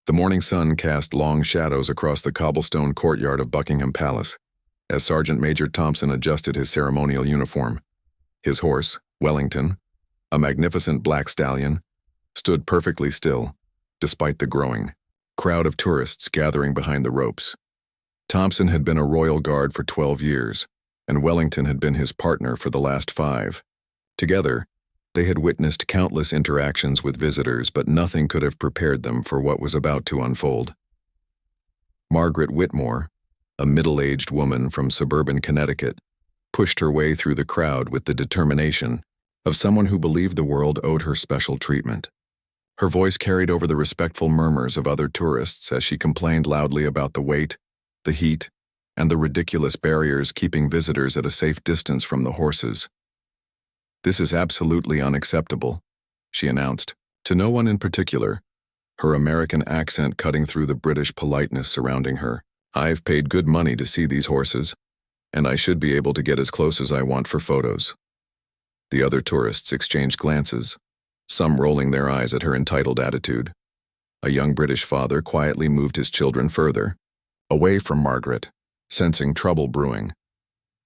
The morning sun cast long shadows across the cobblestone courtyard of Buckingham Palace as Sergeant Major Thompson adjusted his ceremonial uniform. His horse, Wellington, a magnificent black stallion, stood perfectly still, despite the growing crowd of tourists gathering behind the ropes. Thompson had been a royal guard for 12 years, and Wellington had been his partner for the last 5. Together, they had witnessed countless interactions with visitors, but nothing could have prepared them for what was about to unfold. Margaret Whitmore, a middle-aged woman from suburban Connecticut, pushed her way through the crowd with the determination of someone who believed the world owed her special treatment. Her voice carried over the respectful murmurs of other tourists as she complained loudly about the wait, the heat, and the ridiculous barriers keeping visitors at a safe distance from the horses. "This is absolutely unacceptable," she announced, to no one in particular, her American accent cutting through the British politeness surrounding her. "I've paid good money to see these horses, and I should be able to get as close as I want for photos." The other tourists exchanged glances, some rolling their eyes at her entitled attitude. A young British father quietly moved his children further, away from Margaret, sensing trouble brewing.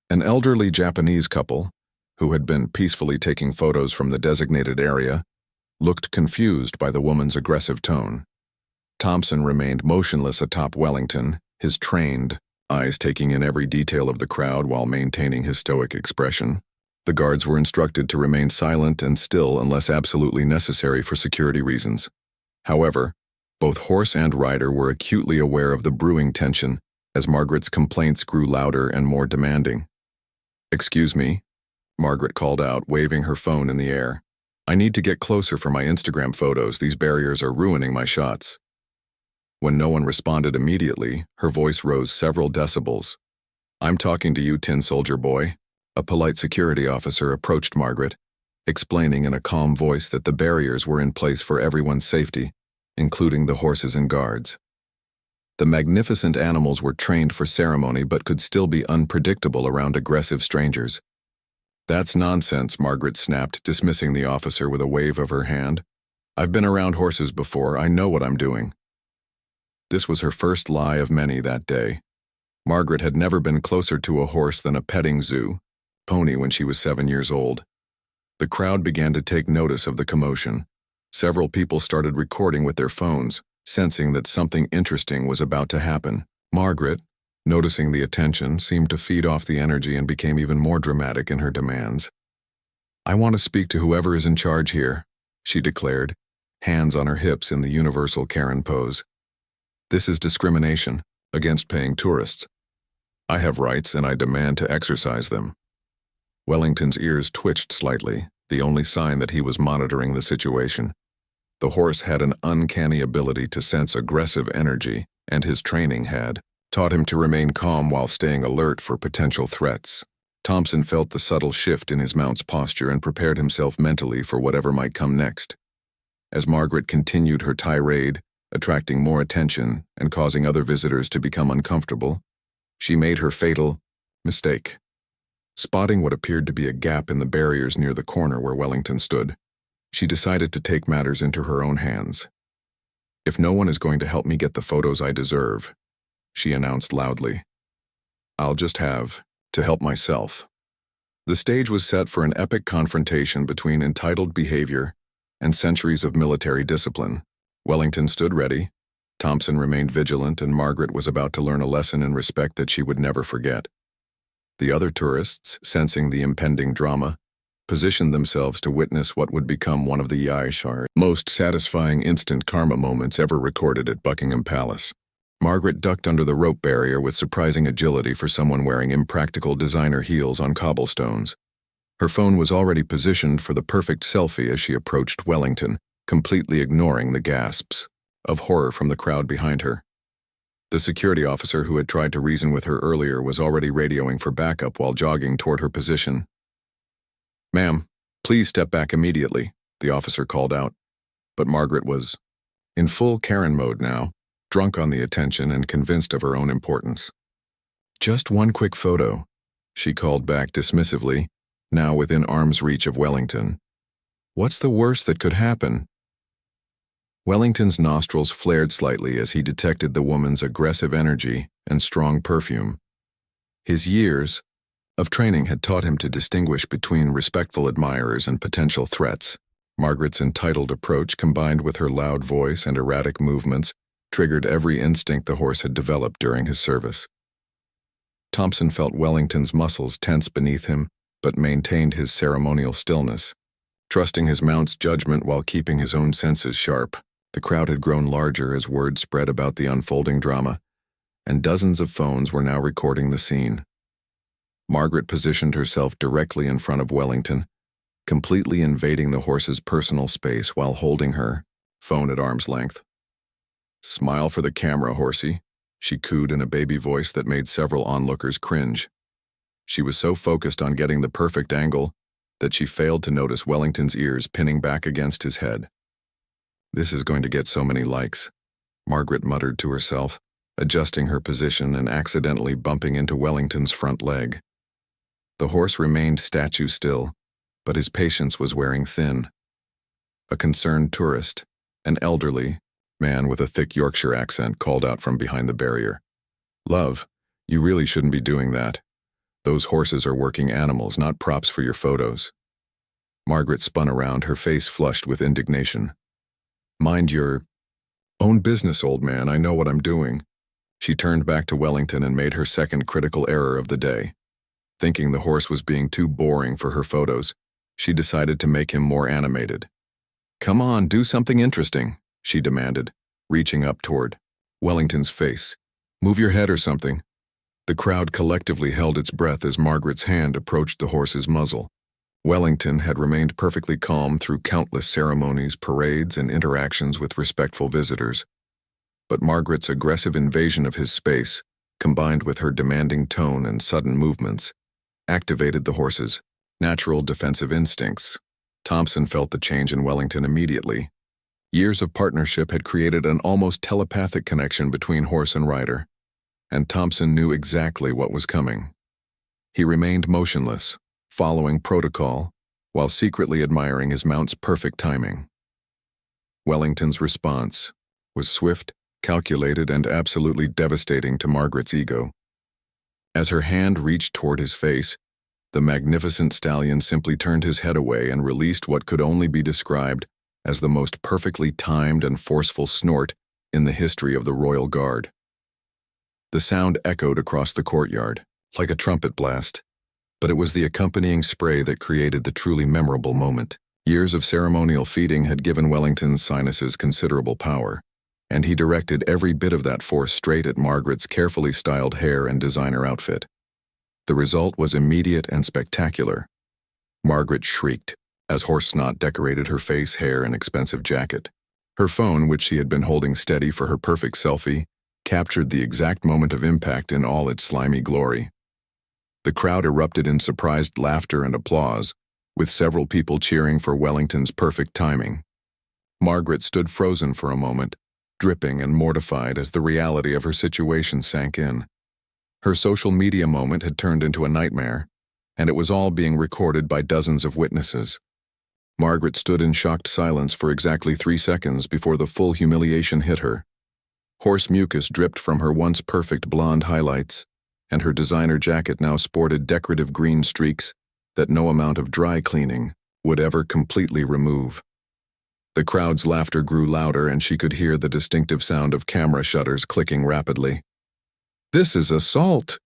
An elderly Japanese couple, who had been peacefully taking photos from the designated area, looked confused by the woman's aggressive tone. Thompson remained motionless atop Wellington, his trained eyes taking in every detail of the crowd while maintaining his stoic expression. The guards were instructed to remain silent and still unless absolutely necessary for security reasons. However, both horse and rider were acutely aware of the brewing tension as Margaret's complaints grew louder and more demanding. "Excuse me," Margaret called out, waving her phone in the air. "I need to get closer for my Instagram photos. These barriers are ruining my shots." When no one responded immediately, her voice rose several decibels. "I'm talking to you, tin soldier boy." A polite security officer approached Margaret, explaining in a calm voice that the barriers were in place for everyone's safety, including the horses and guards. The magnificent animals were trained for ceremony but could still be unpredictable around aggressive strangers. "That's nonsense," Margaret snapped, dismissing the officer with a wave of her hand. "I've been around horses before. I know what I'm doing." This was her first lie of many that day. Margaret had never been closer to a horse than a petting zoo pony when she was 7 years old. The crowd began to take notice of the commotion. Several people started recording with their phones, sensing that something interesting was about to happen. Margaret, noticing the attention, seemed to feed off the energy and became even more dramatic in her demands. "I want to speak to whoever is in charge here," she declared, hands on her hips in the universal Karen pose. "This is discrimination against paying tourists. I have rights and I demand to exercise them." Wellington's ears twitched slightly, the only sign that he was monitoring the situation. The horse had an uncanny ability to sense aggressive energy, and his training had taught him to remain calm while staying alert for potential threats. Thompson felt the subtle shift in his mount's posture and prepared himself mentally for whatever might come next. As Margaret continued her tirade, attracting more attention and causing other visitors to become uncomfortable, she made her fatal mistake. Spotting what appeared to be a gap in the barriers near the corner where Wellington stood, she decided to take matters into her own hands. "If no one is going to help me get the photos I deserve," she announced loudly, "I'll just have to help myself." The stage was set for an epic confrontation between entitled behavior and centuries of military discipline. Wellington stood ready, Thompson remained vigilant, and Margaret was about to learn a lesson in respect that she would never forget. The other tourists, sensing the impending drama, positioned themselves to witness what would become one of the most satisfying instant karma moments ever recorded at Buckingham Palace. Margaret ducked under the rope barrier with surprising agility for someone wearing impractical designer heels on cobblestones. Her phone was already positioned for the perfect selfie as she approached Wellington, completely ignoring the gasps of horror from the crowd behind her. The security officer who had tried to reason with her earlier was already radioing for backup while jogging toward her position. "Ma'am, please step back immediately," the officer called out. But Margaret was in full Karen mode now, drunk on the attention and convinced of her own importance. "Just one quick photo," she called back dismissively, now within arm's reach of Wellington. "What's the worst that could happen?" Wellington's nostrils flared slightly as he detected the woman's aggressive energy and strong perfume. His years of training had taught him to distinguish between respectful admirers and potential threats. Margaret's entitled approach, combined with her loud voice and erratic movements, triggered every instinct the horse had developed during his service. Thompson felt Wellington's muscles tense beneath him, but maintained his ceremonial stillness, trusting his mount's judgment while keeping his own senses sharp. The crowd had grown larger as word spread about the unfolding drama, and dozens of phones were now recording the scene. Margaret positioned herself directly in front of Wellington, completely invading the horse's personal space while holding her phone at arm's length. "Smile for the camera, horsey," she cooed in a baby voice that made several onlookers cringe. She was so focused on getting the perfect angle that she failed to notice Wellington's ears pinning back against his head. "This is going to get so many likes," Margaret muttered to herself, adjusting her position and accidentally bumping into Wellington's front leg. The horse remained statue still, but his patience was wearing thin. A concerned tourist, an elderly man with a thick Yorkshire accent, called out from behind the barrier. "Love, you really shouldn't be doing that. Those horses are working animals, not props for your photos." Margaret spun around, her face flushed with indignation. "Mind your own business, old man. I know what I'm doing." She turned back to Wellington and made her second critical error of the day. Thinking the horse was being too boring for her photos, she decided to make him more animated. "Come on, do something interesting," she demanded, reaching up toward Wellington's face. "Move your head or something." The crowd collectively held its breath as Margaret's hand approached the horse's muzzle. Wellington had remained perfectly calm through countless ceremonies, parades, and interactions with respectful visitors. But Margaret's aggressive invasion of his space, combined with her demanding tone and sudden movements, activated the horse's natural defensive instincts. Thompson felt the change in Wellington immediately. Years of partnership had created an almost telepathic connection between horse and rider, and Thompson knew exactly what was coming. He remained motionless, following protocol, while secretly admiring his mount's perfect timing. Wellington's response was swift, calculated, and absolutely devastating to Margaret's ego. As her hand reached toward his face, the magnificent stallion simply turned his head away and released what could only be described as the most perfectly timed and forceful snort in the history of the Royal Guard. The sound echoed across the courtyard, like a trumpet blast, but it was the accompanying spray that created the truly memorable moment. Years of ceremonial feeding had given Wellington's sinuses considerable power, and he directed every bit of that force straight at Margaret's carefully styled hair and designer outfit. The result was immediate and spectacular. Margaret shrieked as horse snot decorated her face, hair, and expensive jacket. Her phone, which she had been holding steady for her perfect selfie, captured the exact moment of impact in all its slimy glory. The crowd erupted in surprised laughter and applause, with several people cheering for Wellington's perfect timing. Margaret stood frozen for a moment, dripping and mortified as the reality of her situation sank in. Her social media moment had turned into a nightmare, and it was all being recorded by dozens of witnesses. Margaret stood in shocked silence for exactly 3 seconds before the full humiliation hit her. Horse mucus dripped from her once perfect blonde highlights, and her designer jacket now sported decorative green streaks that no amount of dry cleaning would ever completely remove. The crowd's laughter grew louder, and she could hear the distinctive sound of camera shutters clicking rapidly. "This is assault!"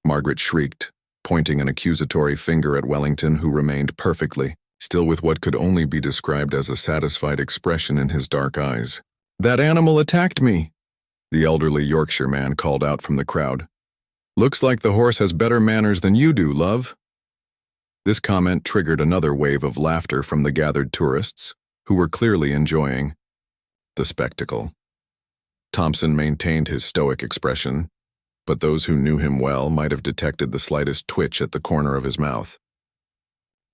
Margaret shrieked, pointing an accusatory finger at Wellington, who remained perfectly still with what could only be described as a satisfied expression in his dark eyes. "That animal attacked me," the elderly Yorkshire man called out from the crowd. "Looks like the horse has better manners than you do, love." This comment triggered another wave of laughter from the gathered tourists, who were clearly enjoying the spectacle. Thompson maintained his stoic expression, but those who knew him well might have detected the slightest twitch at the corner of his mouth.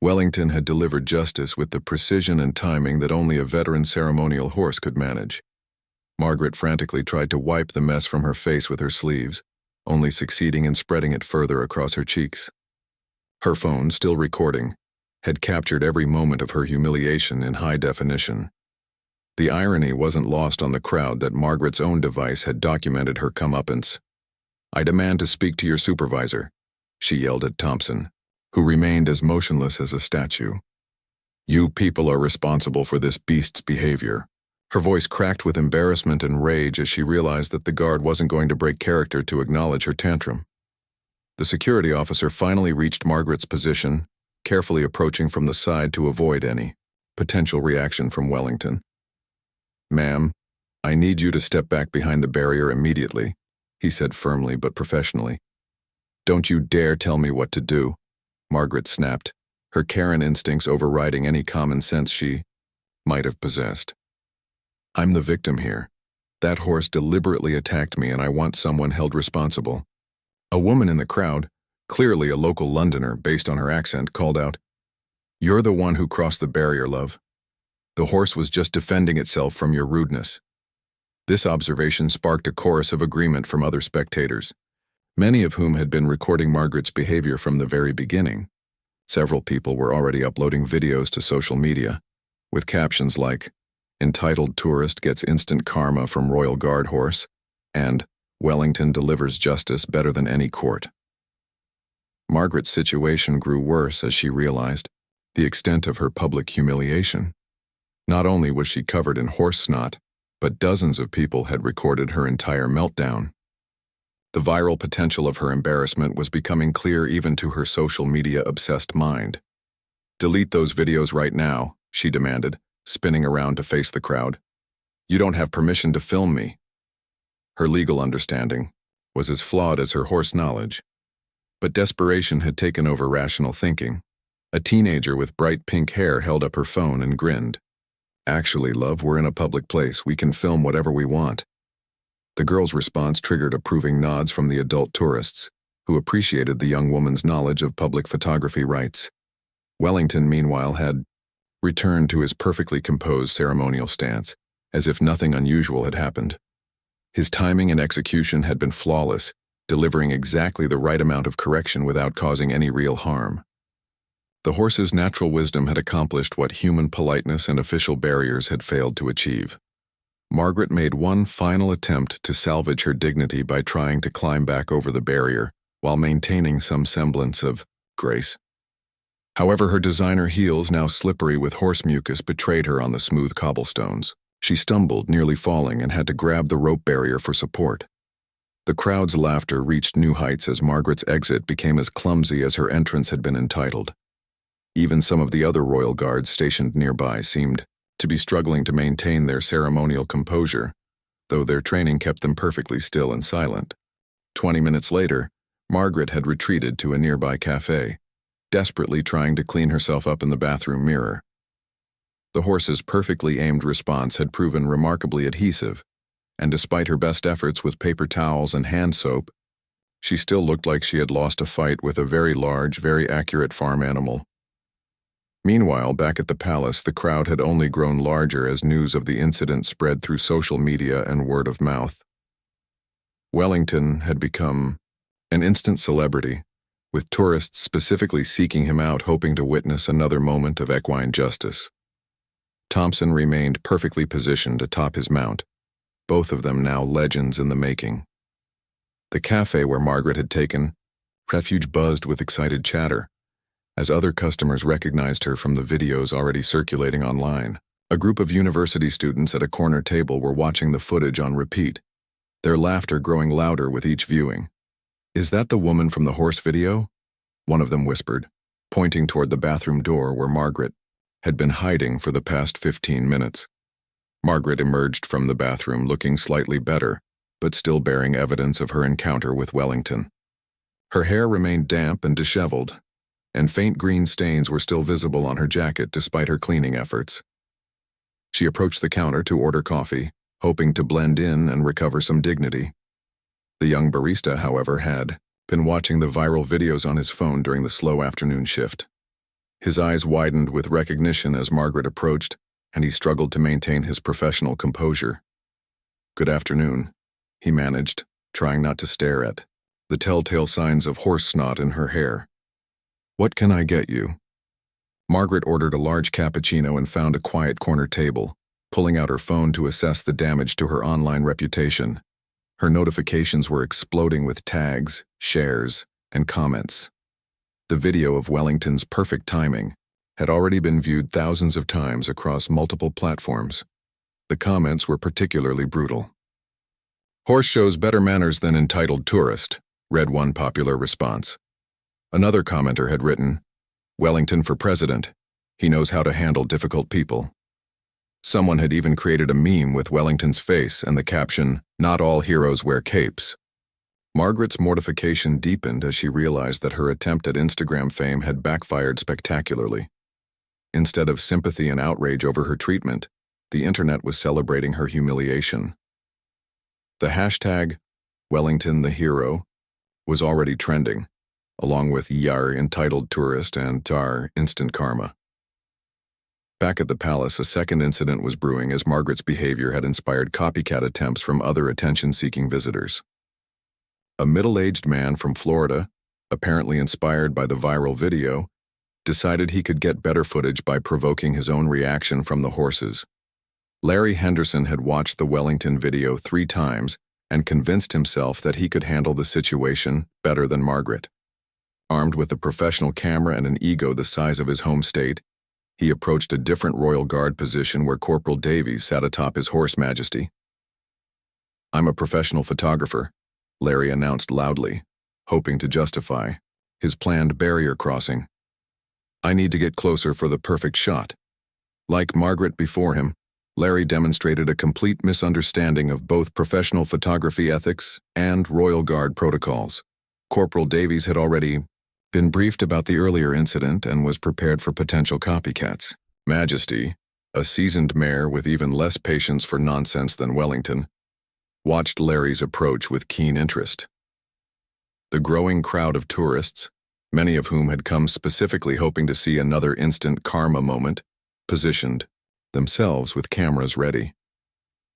Wellington had delivered justice with the precision and timing that only a veteran ceremonial horse could manage. Margaret frantically tried to wipe the mess from her face with her sleeves, only succeeding in spreading it further across her cheeks. Her phone, still recording, had captured every moment of her humiliation in high definition. The irony wasn't lost on the crowd that Margaret's own device had documented her comeuppance. "I demand to speak to your supervisor," she yelled at Thompson, who remained as motionless as a statue. "You people are responsible for this beast's behavior." Her voice cracked with embarrassment and rage as she realized that the guard wasn't going to break character to acknowledge her tantrum. The security officer finally reached Margaret's position, carefully approaching from the side to avoid any potential reaction from Wellington. "Ma'am, I need you to step back behind the barrier immediately," he said firmly but professionally. "Don't you dare tell me what to do," Margaret snapped, her Karen instincts overriding any common sense she might have possessed. "I'm the victim here. That horse deliberately attacked me and I want someone held responsible." A woman in the crowd, clearly a local Londoner based on her accent, called out, "You're the one who crossed the barrier, love. The horse was just defending itself from your rudeness." This observation sparked a chorus of agreement from other spectators, many of whom had been recording Margaret's behavior from the very beginning. Several people were already uploading videos to social media, with captions like, "Entitled tourist gets instant karma from Royal Guard horse," and "Wellington delivers justice better than any court." Margaret's situation grew worse as she realized the extent of her public humiliation. Not only was she covered in horse snot, but dozens of people had recorded her entire meltdown. The viral potential of her embarrassment was becoming clear even to her social media-obsessed mind. "Delete those videos right now," she demanded, spinning around to face the crowd. "You don't have permission to film me." Her legal understanding was as flawed as her horse knowledge. But desperation had taken over rational thinking. A teenager with bright pink hair held up her phone and grinned. "Actually, love, we're in a public place. We can film whatever we want." The girl's response triggered approving nods from the adult tourists, who appreciated the young woman's knowledge of public photography rights. Wellington, meanwhile, had returned to his perfectly composed ceremonial stance, as if nothing unusual had happened. His timing and execution had been flawless, delivering exactly the right amount of correction without causing any real harm. The horse's natural wisdom had accomplished what human politeness and official barriers had failed to achieve. Margaret made one final attempt to salvage her dignity by trying to climb back over the barrier while maintaining some semblance of grace. However, her designer heels, now slippery with horse mucus, betrayed her on the smooth cobblestones. She stumbled, nearly falling, and had to grab the rope barrier for support. The crowd's laughter reached new heights as Margaret's exit became as clumsy as her entrance had been entitled. Even some of the other royal guards stationed nearby seemed to be struggling to maintain their ceremonial composure, though their training kept them perfectly still and silent. 20 minutes later, Margaret had retreated to a nearby cafe, desperately trying to clean herself up in the bathroom mirror. The horse's perfectly aimed response had proven remarkably adhesive, and despite her best efforts with paper towels and hand soap, she still looked like she had lost a fight with a very large, very accurate farm animal. Meanwhile, back at the palace, the crowd had only grown larger as news of the incident spread through social media and word of mouth. Wellington had become an instant celebrity, with tourists specifically seeking him out, hoping to witness another moment of equine justice. Thompson remained perfectly positioned atop his mount, both of them now legends in the making. The cafe where Margaret had taken refuge buzzed with excited chatter, as other customers recognized her from the videos already circulating online. A group of university students at a corner table were watching the footage on repeat, their laughter growing louder with each viewing. "Is that the woman from the horse video?" one of them whispered, pointing toward the bathroom door where Margaret had been hiding for the past 15 minutes. Margaret emerged from the bathroom looking slightly better, but still bearing evidence of her encounter with Wellington. Her hair remained damp and disheveled, and faint green stains were still visible on her jacket despite her cleaning efforts. She approached the counter to order coffee, hoping to blend in and recover some dignity. The young barista, however, had been watching the viral videos on his phone during the slow afternoon shift. His eyes widened with recognition as Margaret approached, and he struggled to maintain his professional composure. "Good afternoon," he managed, trying not to stare at the telltale signs of horse snot in her hair. "What can I get you?" Margaret ordered a large cappuccino and found a quiet corner table, pulling out her phone to assess the damage to her online reputation. Her notifications were exploding with tags, shares, and comments. The video of Wellington's perfect timing had already been viewed thousands of times across multiple platforms. The comments were particularly brutal. "Horse shows better manners than entitled tourist," read one popular response. Another commenter had written, "Wellington for president. He knows how to handle difficult people." Someone had even created a meme with Wellington's face and the caption, "Not all heroes wear capes." Margaret's mortification deepened as she realized that her attempt at Instagram fame had backfired spectacularly. Instead of sympathy and outrage over her treatment, the internet was celebrating her humiliation. The hashtag, Wellington the Hero, was already trending, along with Yar entitled tourist and Tar instant karma. Back at the palace, a second incident was brewing as Margaret's behavior had inspired copycat attempts from other attention-seeking visitors. A middle-aged man from Florida, apparently inspired by the viral video, decided he could get better footage by provoking his own reaction from the horses. Larry Henderson had watched the Wellington video 3 times and convinced himself that he could handle the situation better than Margaret. Armed with a professional camera and an ego the size of his home state, he approached a different royal guard position where Corporal Davies sat atop his horse majesty. "I'm a professional photographer," Larry announced loudly, hoping to justify his planned barrier crossing. "I need to get closer for the perfect shot." Like Margaret before him, Larry demonstrated a complete misunderstanding of both professional photography ethics and Royal Guard protocols. Corporal Davies had already been briefed about the earlier incident and was prepared for potential copycats. Majesty, a seasoned mare with even less patience for nonsense than Wellington, watched Larry's approach with keen interest. The growing crowd of tourists, many of whom had come specifically hoping to see another instant karma moment, positioned themselves with cameras ready.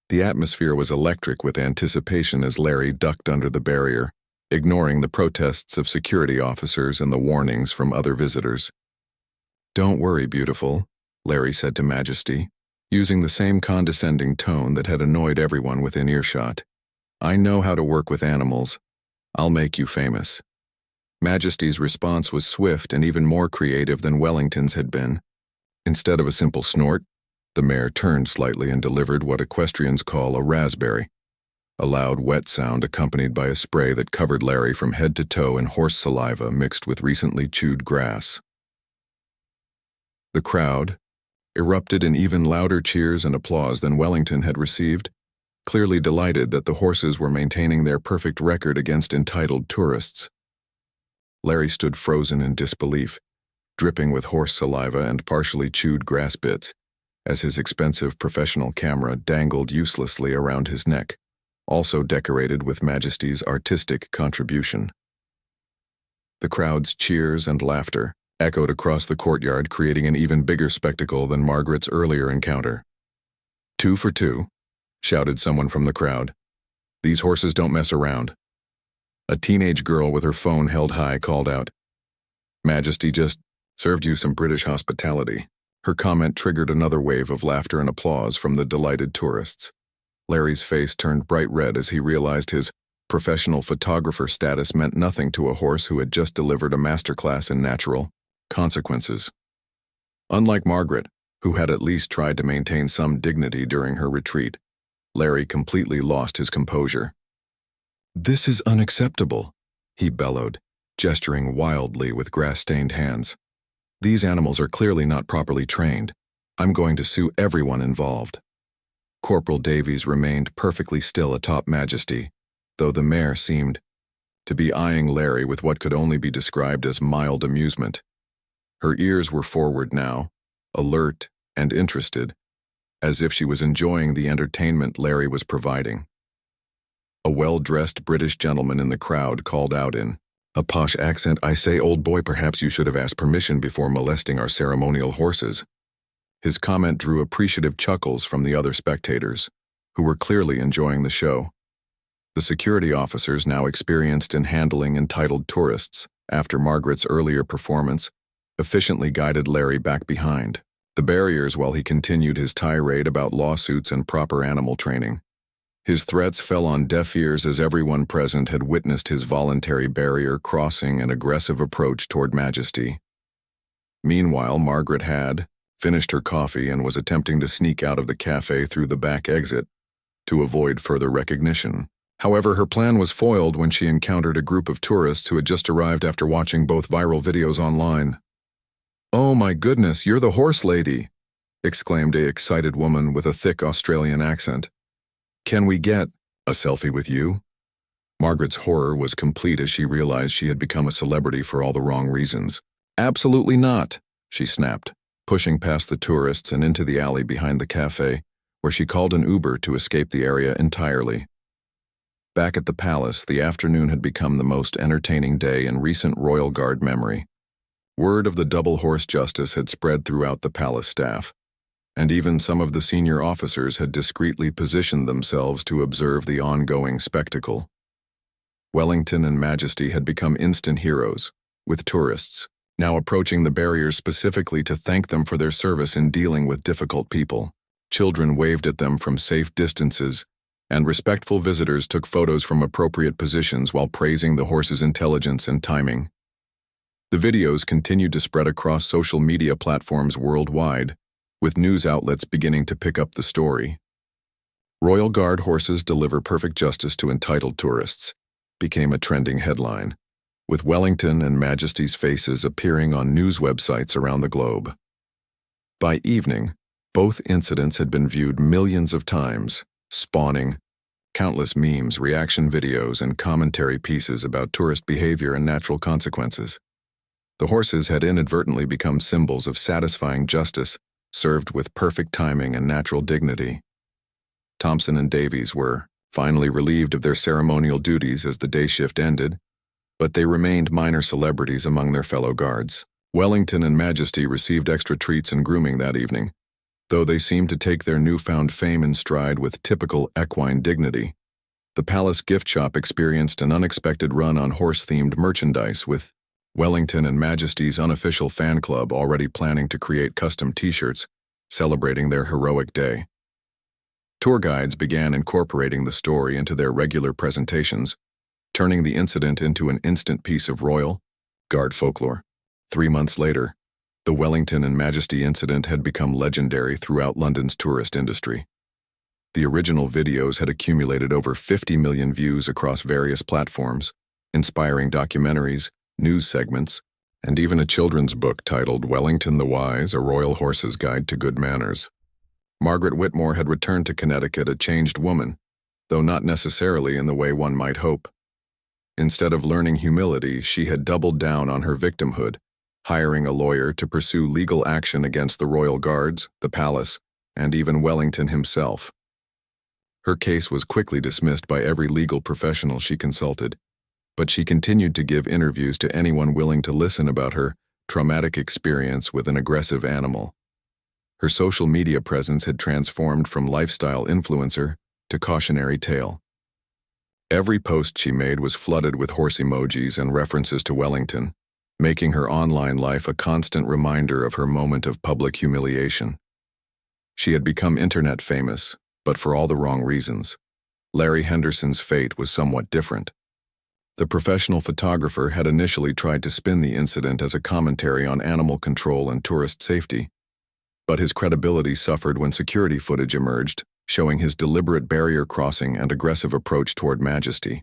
The atmosphere was electric with anticipation as Larry ducked under the barrier, ignoring the protests of security officers and the warnings from other visitors. "Don't worry, beautiful," Larry said to Majesty, using the same condescending tone that had annoyed everyone within earshot. "I know how to work with animals. I'll make you famous." Majesty's response was swift and even more creative than Wellington's had been. Instead of a simple snort, the mare turned slightly and delivered what equestrians call a raspberry, a loud, wet sound accompanied by a spray that covered Larry from head to toe in horse saliva mixed with recently chewed grass. The crowd erupted in even louder cheers and applause than Wellington had received, clearly delighted that the horses were maintaining their perfect record against entitled tourists. Larry stood frozen in disbelief, dripping with horse saliva and partially chewed grass bits, as his expensive professional camera dangled uselessly around his neck, also decorated with Majesty's artistic contribution. The crowd's cheers and laughter echoed across the courtyard, creating an even bigger spectacle than Margaret's earlier encounter. "2 for 2, shouted someone from the crowd. "These horses don't mess around." A teenage girl with her phone held high called out, "Majesty just served you some British hospitality." Her comment triggered another wave of laughter and applause from the delighted tourists. Larry's face turned bright red as he realized his professional photographer status meant nothing to a horse who had just delivered a masterclass in natural consequences. Unlike Margaret, who had at least tried to maintain some dignity during her retreat, Larry completely lost his composure. "This is unacceptable," he bellowed, gesturing wildly with grass-stained hands. "These animals are clearly not properly trained. I'm going to sue everyone involved." Corporal Davies remained perfectly still atop Majesty, though the mare seemed to be eyeing Larry with what could only be described as mild amusement. Her ears were forward now, alert and interested, as if she was enjoying the entertainment Larry was providing. A well-dressed British gentleman in the crowd called out in a posh accent, "I say, old boy, perhaps you should have asked permission before molesting our ceremonial horses." His comment drew appreciative chuckles from the other spectators, who were clearly enjoying the show. The security officers, now experienced in handling entitled tourists after Margaret's earlier performance, efficiently guided Larry back behind. the barriers while he continued his tirade about lawsuits and proper animal training. His threats fell on deaf ears as everyone present had witnessed his voluntary barrier crossing an aggressive approach toward Majesty. Meanwhile, Margaret had finished her coffee and was attempting to sneak out of the cafe through the back exit to avoid further recognition. However, her plan was foiled when she encountered a group of tourists who had just arrived after watching both viral videos online. "Oh my goodness, you're the horse lady!" exclaimed an excited woman with a thick Australian accent. "Can we get a selfie with you?" Margaret's horror was complete as she realized she had become a celebrity for all the wrong reasons. "Absolutely not," she snapped, pushing past the tourists and into the alley behind the cafe, where she called an Uber to escape the area entirely. Back at the palace, the afternoon had become the most entertaining day in recent royal guard memory. Word of the double horse justice had spread throughout the palace staff, and even some of the senior officers had discreetly positioned themselves to observe the ongoing spectacle. Wellington and Majesty had become instant heroes, with tourists now approaching the barriers specifically to thank them for their service in dealing with difficult people. Children waved at them from safe distances, and respectful visitors took photos from appropriate positions while praising the horse's intelligence and timing. The videos continued to spread across social media platforms worldwide, with news outlets beginning to pick up the story. "Royal Guard horses deliver perfect justice to entitled tourists" became a trending headline, with Wellington and Majesty's faces appearing on news websites around the globe. By evening, both incidents had been viewed millions of times, spawning countless memes, reaction videos, and commentary pieces about tourist behavior and natural consequences. The horses had inadvertently become symbols of satisfying justice, served with perfect timing and natural dignity. Thompson and Davies were finally relieved of their ceremonial duties as the day shift ended, but they remained minor celebrities among their fellow guards. Wellington and Majesty received extra treats and grooming that evening, though they seemed to take their newfound fame in stride with typical equine dignity. The palace gift shop experienced an unexpected run on horse-themed merchandise, with Wellington and Majesty's unofficial fan club already planning to create custom t-shirts celebrating their heroic day. Tour guides began incorporating the story into their regular presentations, turning the incident into an instant piece of royal guard folklore. 3 months later, the Wellington and Majesty incident had become legendary throughout London's tourist industry. The original videos had accumulated over 50 million views across various platforms, inspiring documentaries, news segments, and even a children's book titled Wellington the Wise, A Royal Horse's Guide to Good Manners. Margaret Whitmore had returned to Connecticut a changed woman, though not necessarily in the way one might hope. Instead of learning humility, she had doubled down on her victimhood, hiring a lawyer to pursue legal action against the royal guards, the palace, and even Wellington himself. Her case was quickly dismissed by every legal professional she consulted, but she continued to give interviews to anyone willing to listen about her traumatic experience with an aggressive animal. Her social media presence had transformed from lifestyle influencer to cautionary tale. Every post she made was flooded with horse emojis and references to Wellington, making her online life a constant reminder of her moment of public humiliation. She had become internet famous, but for all the wrong reasons. Larry Henderson's fate was somewhat different. The professional photographer had initially tried to spin the incident as a commentary on animal control and tourist safety, but his credibility suffered when security footage emerged, showing his deliberate barrier crossing and aggressive approach toward Majesty.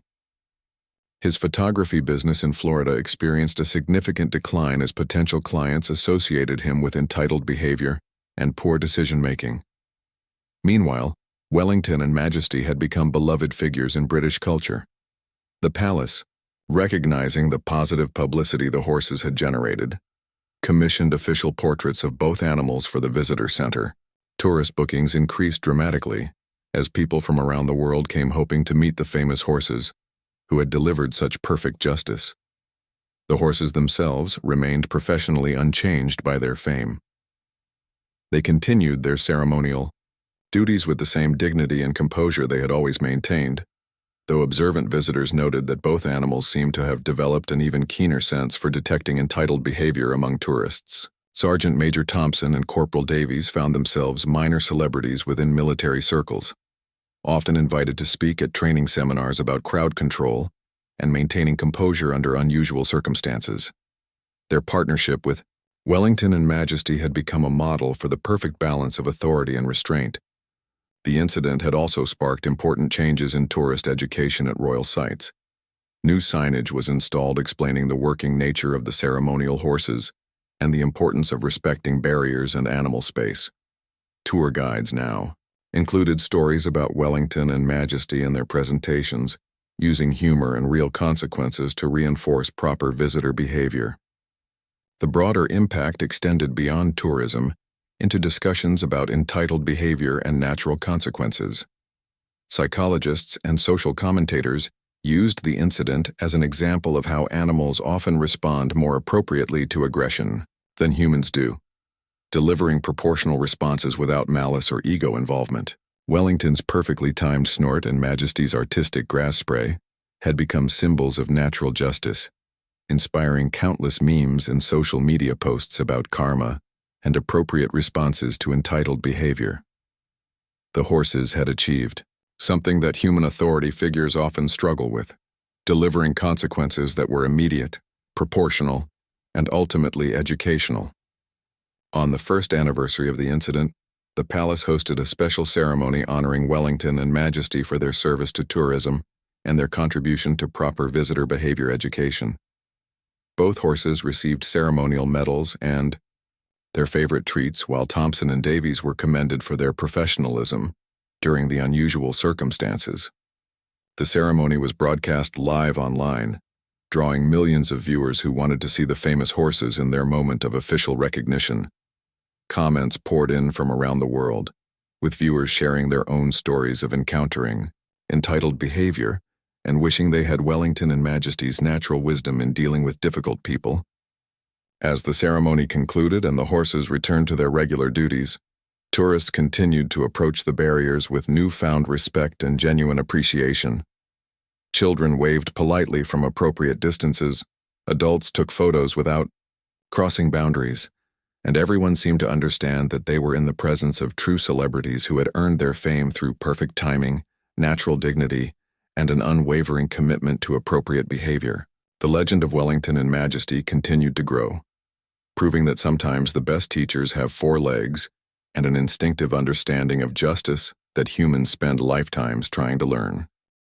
His photography business in Florida experienced a significant decline as potential clients associated him with entitled behavior and poor decision-making. Meanwhile, Wellington and Majesty had become beloved figures in British culture. The palace, recognizing the positive publicity the horses had generated, commissioned official portraits of both animals for the visitor center. Tourist bookings increased dramatically as people from around the world came hoping to meet the famous horses who had delivered such perfect justice. The horses themselves remained professionally unchanged by their fame. They continued their ceremonial duties with the same dignity and composure they had always maintained, though observant visitors noted that both animals seemed to have developed an even keener sense for detecting entitled behavior among tourists. Sergeant Major Thompson and Corporal Davies found themselves minor celebrities within military circles, often invited to speak at training seminars about crowd control and maintaining composure under unusual circumstances. Their partnership with Wellington and Majesty had become a model for the perfect balance of authority and restraint. The incident had also sparked important changes in tourist education at royal sites. New signage was installed explaining the working nature of the ceremonial horses and the importance of respecting barriers and animal space. Tour guides now included stories about Wellington and Majesty in their presentations, using humor and real consequences to reinforce proper visitor behavior. The broader impact extended beyond tourism into discussions about entitled behavior and natural consequences. Psychologists and social commentators used the incident as an example of how animals often respond more appropriately to aggression than humans do, delivering proportional responses without malice or ego involvement. Wellington's perfectly timed snort and Majesty's artistic grass spray had become symbols of natural justice, inspiring countless memes and social media posts about karma and appropriate responses to entitled behavior. The horses had achieved something that human authority figures often struggle with, delivering consequences that were immediate, proportional, and ultimately educational. On the first anniversary of the incident, the palace hosted a special ceremony honoring Wellington and Majesty for their service to tourism and their contribution to proper visitor behavior education. Both horses received ceremonial medals and their favorite treats, while Thompson and Davies were commended for their professionalism during the unusual circumstances. The ceremony was broadcast live online, drawing millions of viewers who wanted to see the famous horses in their moment of official recognition. Comments poured in from around the world, with viewers sharing their own stories of encountering entitled behavior and wishing they had Wellington and Majesty's natural wisdom in dealing with difficult people. As the ceremony concluded and the horses returned to their regular duties, tourists continued to approach the barriers with newfound respect and genuine appreciation. Children waved politely from appropriate distances, adults took photos without crossing boundaries, and everyone seemed to understand that they were in the presence of true celebrities who had earned their fame through perfect timing, natural dignity, and an unwavering commitment to appropriate behavior. The legend of Wellington and Majesty continued to grow, proving that sometimes the best teachers have 4 legs and an instinctive understanding of justice that humans spend lifetimes trying to learn.